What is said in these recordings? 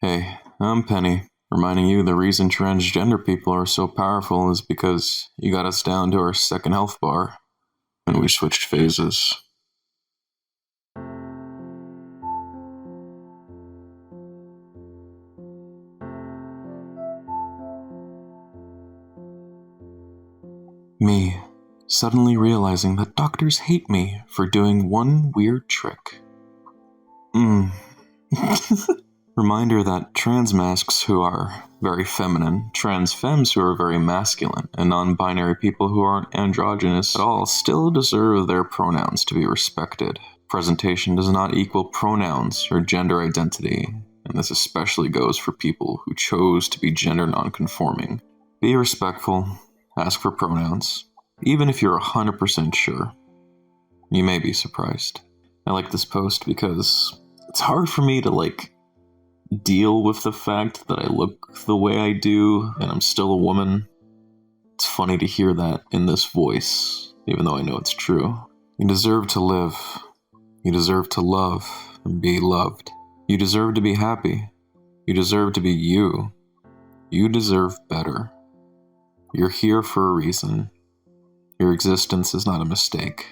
Hey, I'm Penny, reminding you the reason transgender people are so powerful is because you got us down to our second health bar, and we switched phases. Me, suddenly realizing that doctors hate me for doing one weird trick. Reminder that trans masks who are very feminine, trans femmes who are very masculine, and non-binary people who aren't androgynous at all still deserve their pronouns to be respected. Presentation does not equal pronouns or gender identity, and this especially goes for people who chose to be gender non-conforming. Be respectful, ask for pronouns, even if you're 100% sure. You may be surprised. I like this post because it's hard for me to deal with the fact that I look the way I do and I'm still a woman. It's funny to hear that in this voice, even though I know it's true. You deserve to live. You deserve to love and be loved. You deserve to be happy. You deserve to be you. You deserve better. You're here for a reason. Your existence is not a mistake.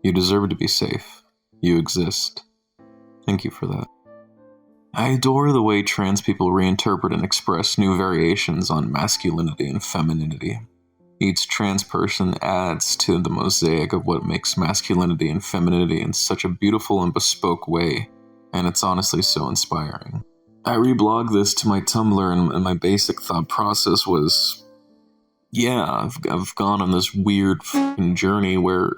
You deserve to be safe. You exist. Thank you for that. I adore the way trans people reinterpret and express new variations on masculinity and femininity. Each trans person adds to the mosaic of what makes masculinity and femininity in such a beautiful and bespoke way, and it's honestly so inspiring. I reblogged this to my Tumblr, and my basic thought process was, yeah, I've gone on this weird f***ing journey where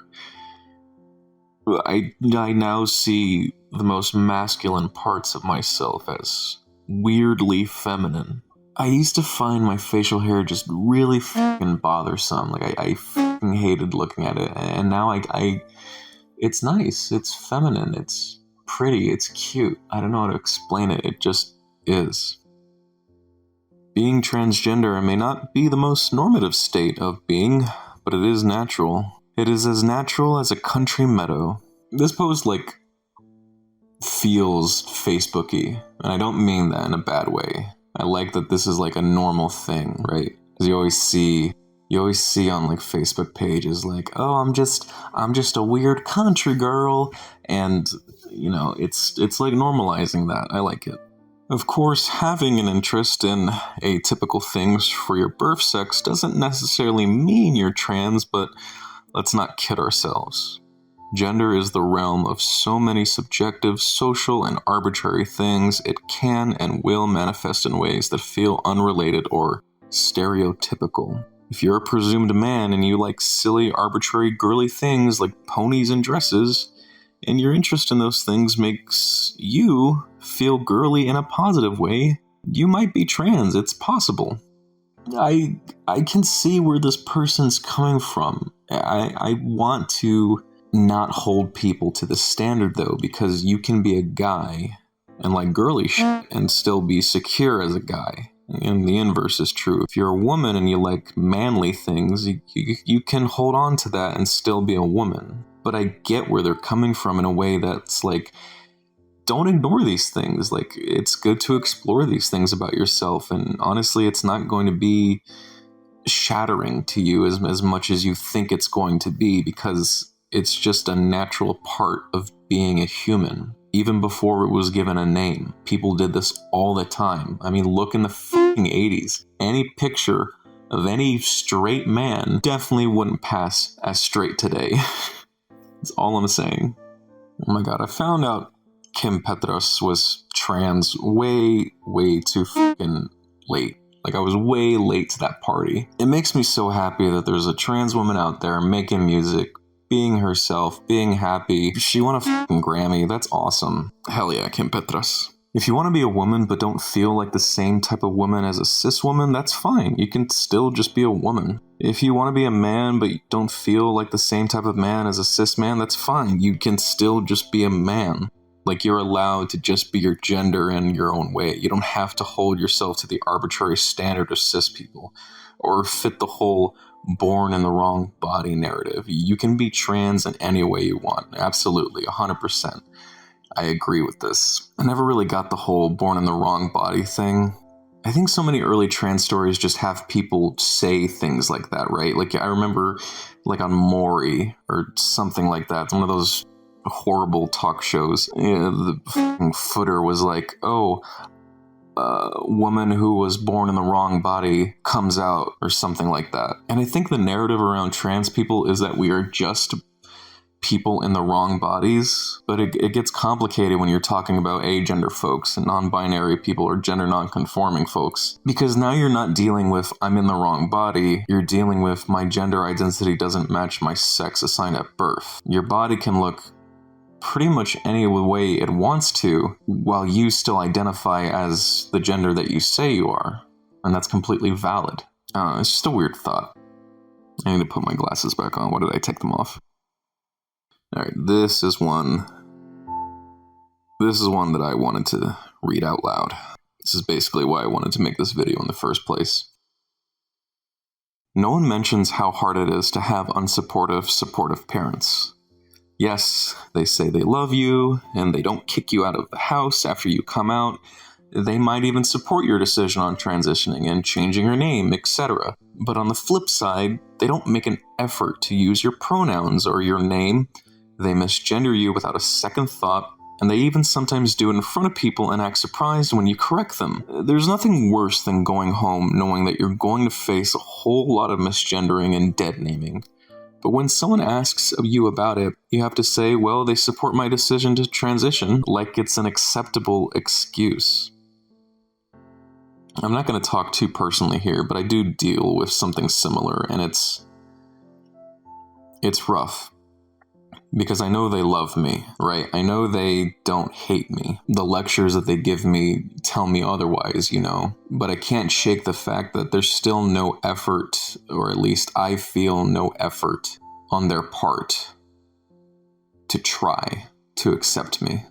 I now see the most masculine parts of myself as weirdly feminine. I used to find my facial hair just really f***ing bothersome. I f***ing hated looking at it. And now it's nice. It's feminine. It's pretty. It's cute. I don't know how to explain it. It just is. Being transgender may not be the most normative state of being, but it is natural. It is as natural as a country meadow. This post, feels Facebooky, and I don't mean that in a bad way. I like that this is a normal thing, right? Because you always see on Facebook pages oh, I'm just a weird country girl, and it's normalizing that. I like it. Of course, having an interest in atypical things for your birth sex doesn't necessarily mean you're trans, but let's not kid ourselves. Gender is the realm of so many subjective, social, and arbitrary things. It can and will manifest in ways that feel unrelated or stereotypical. If you're a presumed man and you like silly, arbitrary, girly things like ponies and dresses, and your interest in those things makes you feel girly in a positive way, you might be trans. It's possible. I can see where this person's coming from. I want to not hold people to the standard, though, because you can be a guy and like girly shit and still be secure as a guy. And the inverse is true. If you're a woman and you like manly things, you can hold on to that and still be a woman. But I get where they're coming from in a way that's don't ignore these things. It's good to explore these things about yourself. And honestly, it's not going to be shattering to you as much as you think it's going to be, because it's just a natural part of being a human. Even before it was given a name, people did this all the time. I mean, look in the f***ing 80s. Any picture of any straight man definitely wouldn't pass as straight today. That's all I'm saying. Oh my god, I found out Kim Petras was trans way too f***ing late. I was way late to that party. It makes me so happy that there's a trans woman out there making music, being herself, being happy. She won a fucking Grammy. That's awesome. Hell yeah, Kim Petras. If you want to be a woman but don't feel like the same type of woman as a cis woman, that's fine. You can still just be a woman. If you want to be a man but you don't feel like the same type of man as a cis man, that's fine. You can still just be a man. You're allowed to just be your gender in your own way. You don't have to hold yourself to the arbitrary standard of cis people or fit the whole born in the wrong body narrative. You can be trans in any way you want. Absolutely, 100%. I agree with this. I never really got the whole born in the wrong body thing. I think so many early trans stories just have people say things like that, right? Like, I remember, like, on Maury or something like that, it's one of those horrible talk shows. The footer was like, oh, a woman who was born in the wrong body comes out, or something like that. And I think the narrative around trans people is that we are just people in the wrong bodies, but it gets complicated when you're talking about agender folks and non-binary people or gender non-conforming folks, because now you're not dealing with I'm in the wrong body, you're dealing with my gender identity doesn't match my sex assigned at birth. Your body can look pretty much any way it wants to, while you still identify as the gender that you say you are, and that's completely valid. It's just a weird thought. I need to put my glasses back on. Why did I take them off? Alright, this is one that I wanted to read out loud. This is basically why I wanted to make this video in the first place. No one mentions how hard it is to have unsupportive, supportive parents. Yes, they say they love you, and they don't kick you out of the house after you come out. They might even support your decision on transitioning and changing your name, etc. But on the flip side, they don't make an effort to use your pronouns or your name. They misgender you without a second thought, and they even sometimes do it in front of people and act surprised when you correct them. There's nothing worse than going home knowing that you're going to face a whole lot of misgendering and dead naming. But when someone asks you about it, you have to say, well, they support my decision to transition, like it's an acceptable excuse. I'm not going to talk too personally here, but I do deal with something similar, and it's rough. Because I know they love me, right? I know they don't hate me. The lectures that they give me tell me otherwise, you know. But I can't shake the fact that there's still no effort, or at least I feel no effort on their part to try to accept me.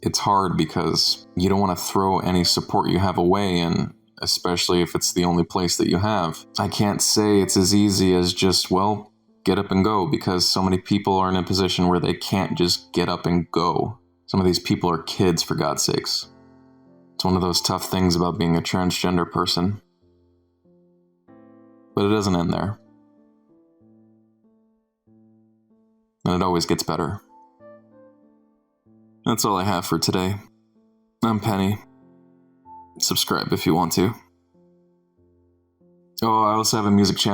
It's hard because you don't want to throw any support you have away, and especially if it's the only place that you have. I can't say it's as easy as just, well, get up and go, because so many people are in a position where they can't just get up and go. Some of these people are kids, for God's sakes. It's one of those tough things about being a transgender person. But it doesn't end there. And it always gets better. That's all I have for today. I'm Penny. Subscribe if you want to. Oh, I also have a music channel.